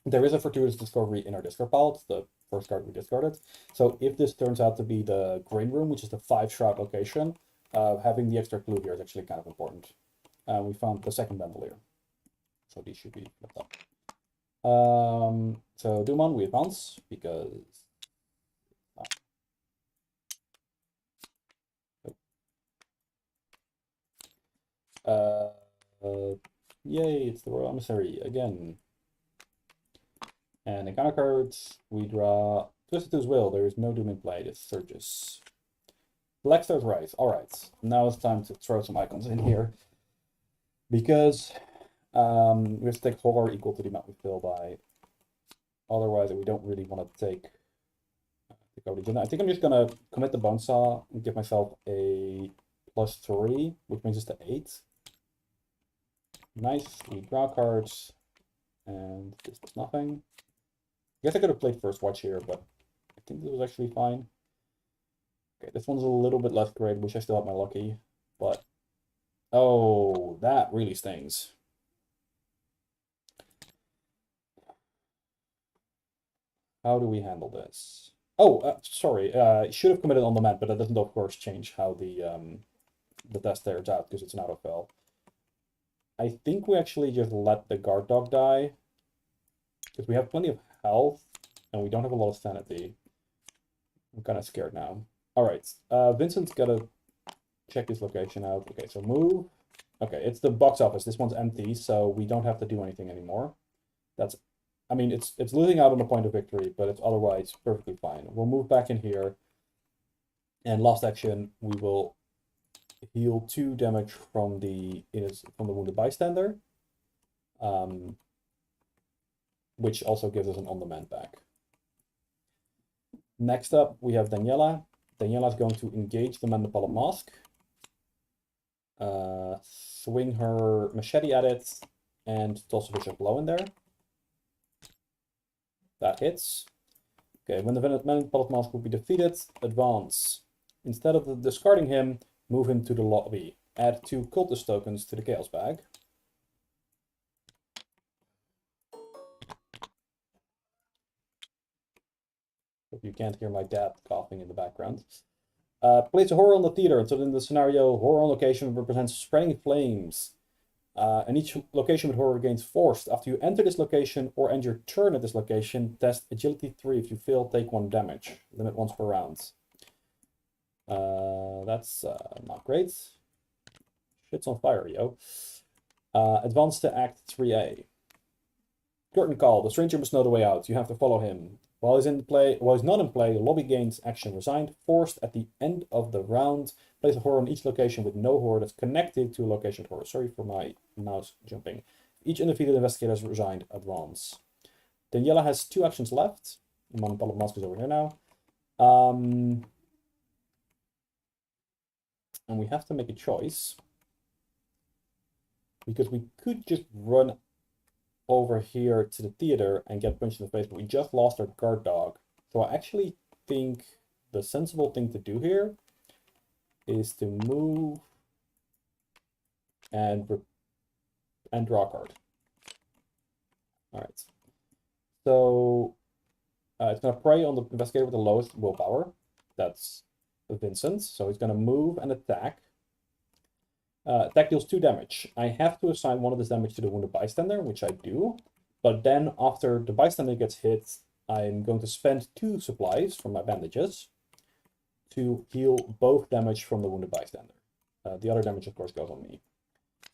S1: there is a fortuitous discovery in our discard pile. It's the first card we discarded. So if this turns out to be the Grain Room, which is the 5-shroud location, having the extra clue here is actually kind of important. We found the second bandolier. So these should be flipped up. So Dumon, we advance because yay, it's the Royal Emissary again. And encounter cards, we draw Twisted to His Will. There is no Doom in play, it's Surges. Black Star's Rise. Alright, now it's time to throw some icons in here. Because we have to take horror equal to the amount we fill by. Otherwise, we don't really want to take coverage. And I think I'm just going to commit the Bonesaw and give myself a +3, which brings us to 8. Nice, we draw cards, and this does nothing. I guess I could have played First Watch here, but I think this was actually fine. Okay, this one's a little bit less great. Wish I still had my lucky, but oh, that really stings. How do we handle this? Oh, sorry. Should have committed on the mat, but that doesn't, of course, change how the test turns out because it's an autofill. I think we actually just let the guard dog die because we have plenty of health and we don't have a lot of sanity. I'm kind of scared now. All right, Vincent's got to check his location out. Okay, so move. Okay, it's the box office. This one's empty, so we don't have to do anything anymore. That's, I mean, it's losing out on the point of victory, but it's otherwise perfectly fine. We'll move back in here, and last action we will heal 2 damage from the wounded bystander, which also gives us an on-demand back. Next up, we have Daniela. Daniela is going to engage the Man in the Pallet Mask, swing her machete at it, and toss a vicious blow in there. That hits. Okay, when the Man in the Pallet Mask will be defeated, advance. Instead of discarding him, move him to the lobby. Add 2 cultist tokens to the chaos bag. Hope you can't hear my dad coughing in the background. Place a horror on the theater, and so in the scenario, horror on location represents spreading flames. And each location with horror gains forced. After you enter this location or end your turn at this location, test agility 3. If you fail, take 1 damage. Limit once per round. That's not great. Shit's on fire, yo. Advance to Act 3A. Curtain call. The stranger must know the way out. You have to follow him. While he's not in play, lobby gains action resigned. Forced at the end of the round. Place a horror on each location with no horror that's connected to a location with horror. Sorry for my mouse jumping. Each undefeated investigator has resigned. Advance. Daniela has 2 actions left. Manpal of Mask is over here now. And we have to make a choice. Because we could just run over here to the theater and get punched in the face, but we just lost our guard dog. So I actually think the sensible thing to do here is to move and draw a card. All right. So it's going to prey on the investigator with the lowest willpower. That's Vincent. So he's going to move and attack. Attack deals 2 damage. I have to assign 1 of this damage to the wounded bystander, which I do. But then after the bystander gets hit, I'm going to spend 2 supplies from my bandages to heal both damage from the wounded bystander. The other damage, of course, goes on me.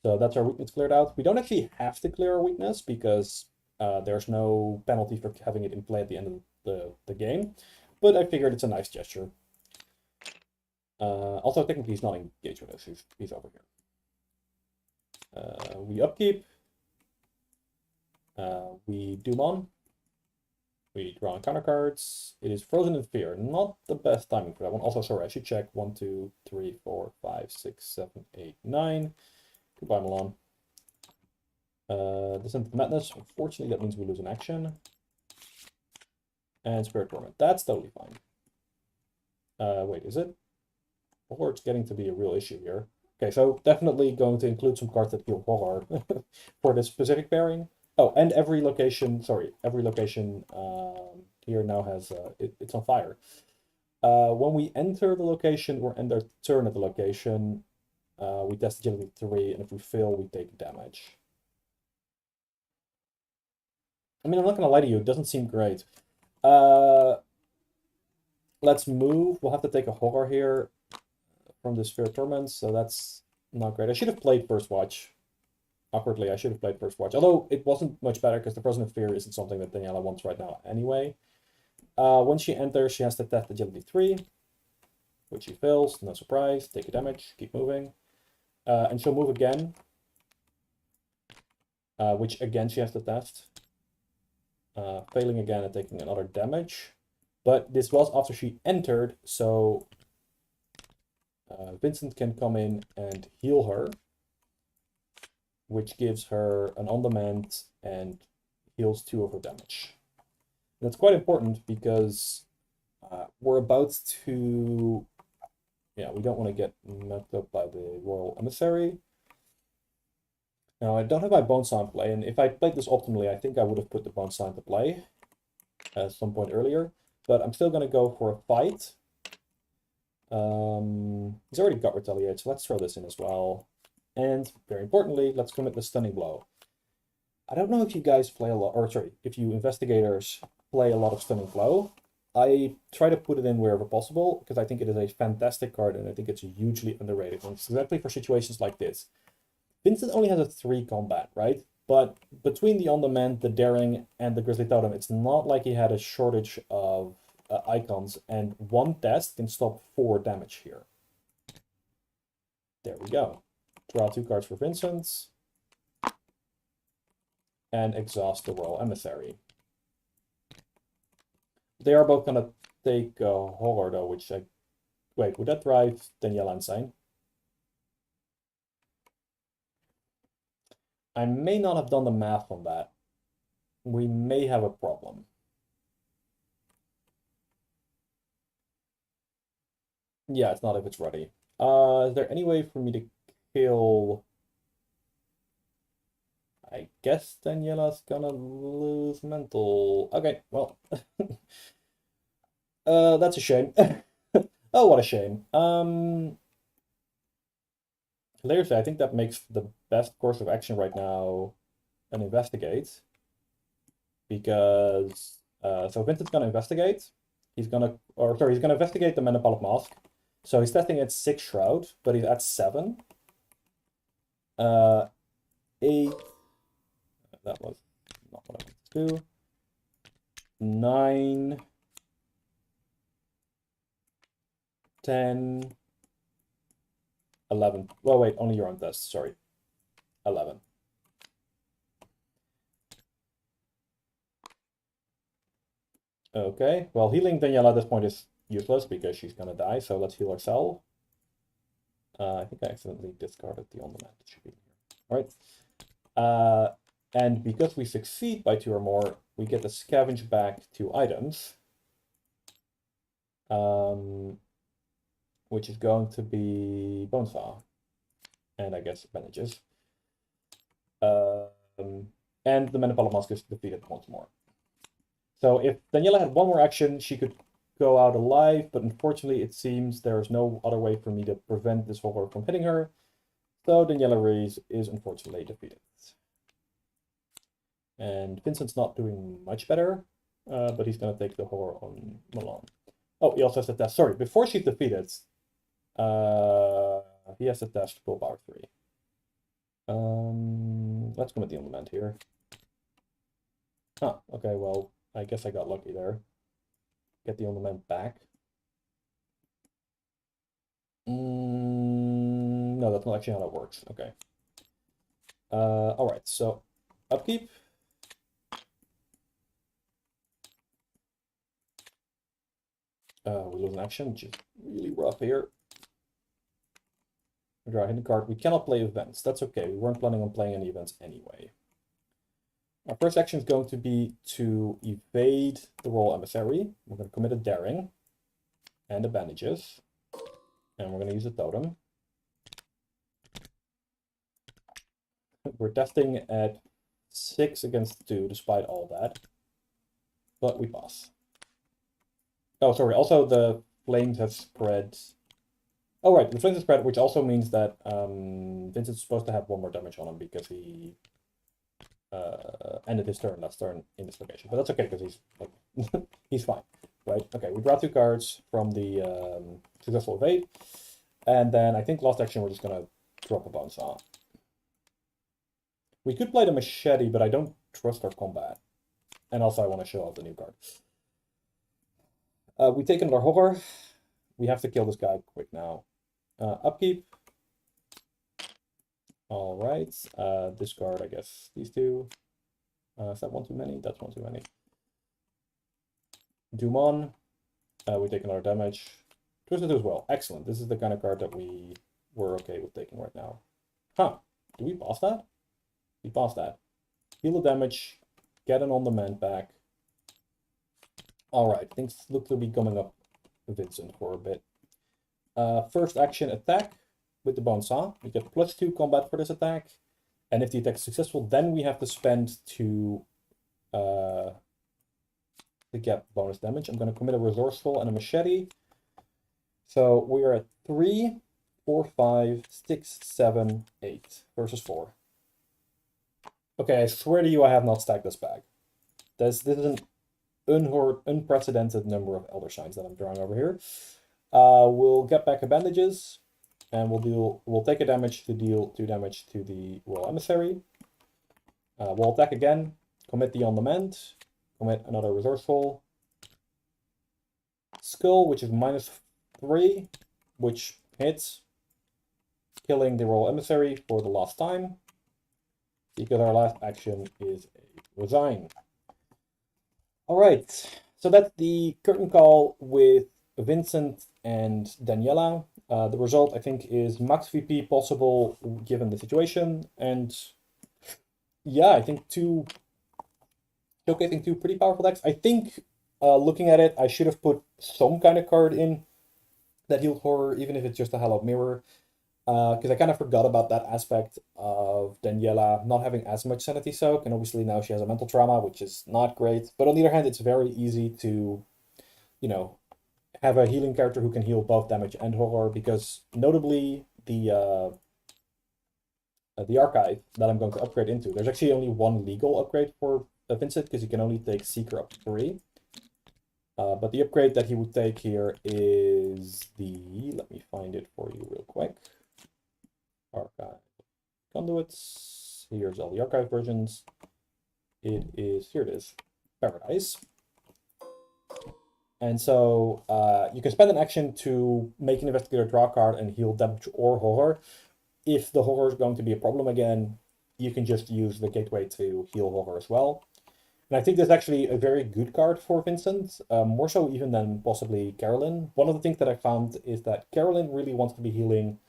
S1: So that's our weakness cleared out. We don't actually have to clear our weakness because there's no penalty for having it in play at the end of the game. But I figured it's a nice gesture. Also, technically, he's not engaged with us. He's over here. We upkeep. We doom on. We draw on counter cards. It is Frozen in Fear. Not the best timing for that one. Also, sorry, I should check. 1, 2, 3, 4, 5, 6, 7, 8, 9. Goodbye, Milan. Descent of Madness. Unfortunately, that means we lose an action. And Spirit Torment. That's totally fine. Wait, is it? Horror, it's getting to be a real issue here. Okay, so definitely going to include some cards that deal horror for this specific pairing. Oh, and every location here now has, it's on fire. When we enter the location or end our turn at the location, we test agility 3, and if we fail, we take damage. I mean, I'm not going to lie to you, it doesn't seem great. Let's move. We'll have to take a horror here from the Sphere of Torment, so that's not great. I should have played First Watch. Awkwardly, I should have played First Watch. Although it wasn't much better because the Frozen in Fear isn't something that Daniela wants right now anyway. When she enters, she has to test agility 3, which she fails. No surprise. Take a damage. Keep moving. And she'll move again, which again she has to test. Failing again and taking another damage. But this was after she entered, so Vincent can come in and heal her, which gives her an on-demand and heals 2 of her damage. That's quite important because we're about to... Yeah, we don't want to get knocked up by the Royal Emissary. Now, I don't have my Bonesaw in play, and if I played this optimally, I think I would have put the Bonesaw into play at some point earlier. But I'm still going to go for a fight. He's already got Retaliate, so let's throw this in as well. And, very importantly, let's commit the Stunning Blow. I don't know if you guys play a lot, or sorry, if you investigators play a lot of Stunning Blow. I try to put it in wherever possible, because I think it is a fantastic card, and I think it's hugely underrated. And it's exactly for situations like this. Vincent only has a 3 combat, right? But between the On-Demand, the Daring, and the Grizzly Totem, it's not like he had a shortage of icons, and 1 test can stop 4 damage here. There we go. Draw 2 cards for Vincent. And exhaust the Royal Emissary. They are both going to take horror, though, which I... Wait, would that drive Daniela insane? I may not have done the math on that. We may have a problem. Yeah, it's not if it's ready. Is there any way for me to kill... I guess Daniela's gonna lose mental. Okay, well. That's a shame. Oh, what a shame. Who hilariously, I think that makes the best course of action right now an investigate. Because, so Vincent's gonna investigate. He's gonna investigate the Menopause Mask. So he's testing at 6 Shroud, but he's at 7. 8. That was not what I wanted to do. 9. 10. 11. Well, wait, only your own test, sorry. 11. Okay, well, healing Daniela at this point is useless because she's gonna die, so let's heal ourselves. I think I accidentally discarded the on-demand. It should be here. All right. And because we succeed by 2 or more, we get to scavenge back 2 items. Which is going to be bone saw. And I guess bandages. And the Menopause Mask is defeated once more. So if Daniela had 1 more action, she could go out alive, but unfortunately it seems there's no other way for me to prevent this horror from hitting her. So Daniela Reyes is unfortunately defeated. And Vincent's not doing much better, but he's going to take the horror on Milan. Oh, he also has to test. Sorry, before she's defeated, he has to test willpower 3. Let's commit the element here. Huh, okay, well, I guess I got lucky there. Get the element back. No, that's not actually how that works. Okay. All right, so upkeep. We lose an action, which is really rough here. We draw a hidden card. We cannot play events. That's okay. We weren't planning on playing any events anyway. Our first action is going to be to evade the Royal Emissary. We're going to commit a daring and the bandages. And we're going to use a totem. We're testing at 6 against 2, despite all that. But we pass. Oh, sorry. Also, the flames have spread. Oh, right. The flames have spread, which also means that Vincent's supposed to have 1 more damage on him because he ended his turn last turn in this location. But that's okay because he's like he's fine, right? Okay, we draw 2 cards from the successful evade, and then I think last action we're just gonna drop a bone saw. We could play the machete, but I don't trust our combat, and also I want to show off the new card. We take another horror. We have to kill this guy quick now. Upkeep. All right. Discard, I guess, these 2. Is that 1 too many? That's 1 too many. Doom on. We take another damage. Twisted as well. Excellent. This is the kind of card that we were okay with taking right now. Huh. Do we pass that? We pass that. Heal the damage. Get an on-demand back. All right. Things look to be coming up Vincent for a bit. First action attack with the bone saw. We get +2 combat for this attack. And if the attack is successful, then we have to spend to get bonus damage. I'm going to commit a resourceful and a machete. So we are at 3, 4, 5, 6, 7, 8 versus 4. Okay, I swear to you, I have not stacked this bag. This is an unprecedented number of Elder Shines that I'm drawing over here. We'll get back a bandages, and we'll take a damage to deal 2 damage to the Royal Emissary. We'll attack again, commit the on-demand, commit another resourceful. Skull, which is -3, which hits, killing the Royal Emissary for the last time, because our last action is a resign. All right, so that's the curtain call with Vincent and Daniela. The result, I think, is max VP possible given the situation. And yeah, I think showcasing 2 pretty powerful decks. I think looking at it, I should have put some kind of card in that healed horror, even if it's just a hallowed mirror. Because I kind of forgot about that aspect of Daniela not having as much sanity soak, and obviously now she has a mental trauma, which is not great. But on the other hand, it's very easy to, you know, have a healing character who can heal both damage and horror, because notably the the archive that I'm going to upgrade into. There's actually only one legal upgrade for Vincent, because you can only take Seeker up to 3. But the upgrade that he would take here is the, let me find it for you real quick. Archive conduits. Here's all the archive versions. It is, here it is, Paradise. And so you can spend an action to make an investigator draw a card and heal damage or horror. If the horror is going to be a problem again, you can just use the gateway to heal horror as well. And I think that's actually a very good card for Vincent, more so even than possibly Carolyn. One of the things that I found is that Carolyn really wants to be healing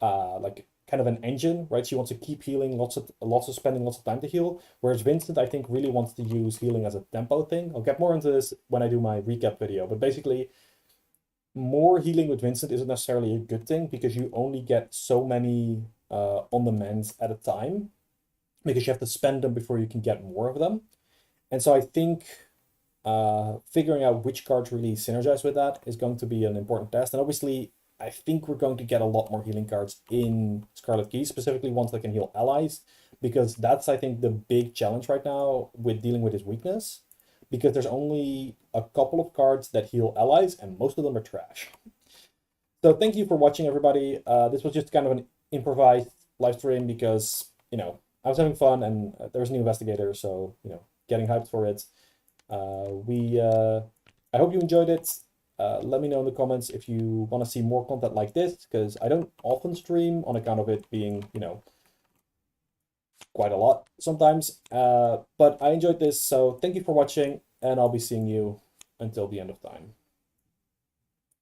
S1: like kind of an engine, right? She wants to keep healing, lots of spending lots of time to heal. Whereas Vincent, I think, really wants to use healing as a tempo thing. I'll get more into this when I do my recap video, but basically, more healing with Vincent isn't necessarily a good thing, because you only get so many on the mends at a time, because you have to spend them before you can get more of them. And so I think figuring out which cards really synergize with that is going to be an important test. And obviously, I think we're going to get a lot more healing cards in Scarlet Key, specifically ones that can heal allies, because that's, I think, the big challenge right now with dealing with his weakness, because there's only a couple of cards that heal allies, and most of them are trash. So thank you for watching, everybody. This was just kind of an improvised live stream because, you know, I was having fun, and there was a new investigator, so, you know, getting hyped for it. I hope you enjoyed it. Let me know in the comments if you want to see more content like this, because I don't often stream on account of it being, you know, quite a lot sometimes. But I enjoyed this, so thank you for watching, and I'll be seeing you until the end of time.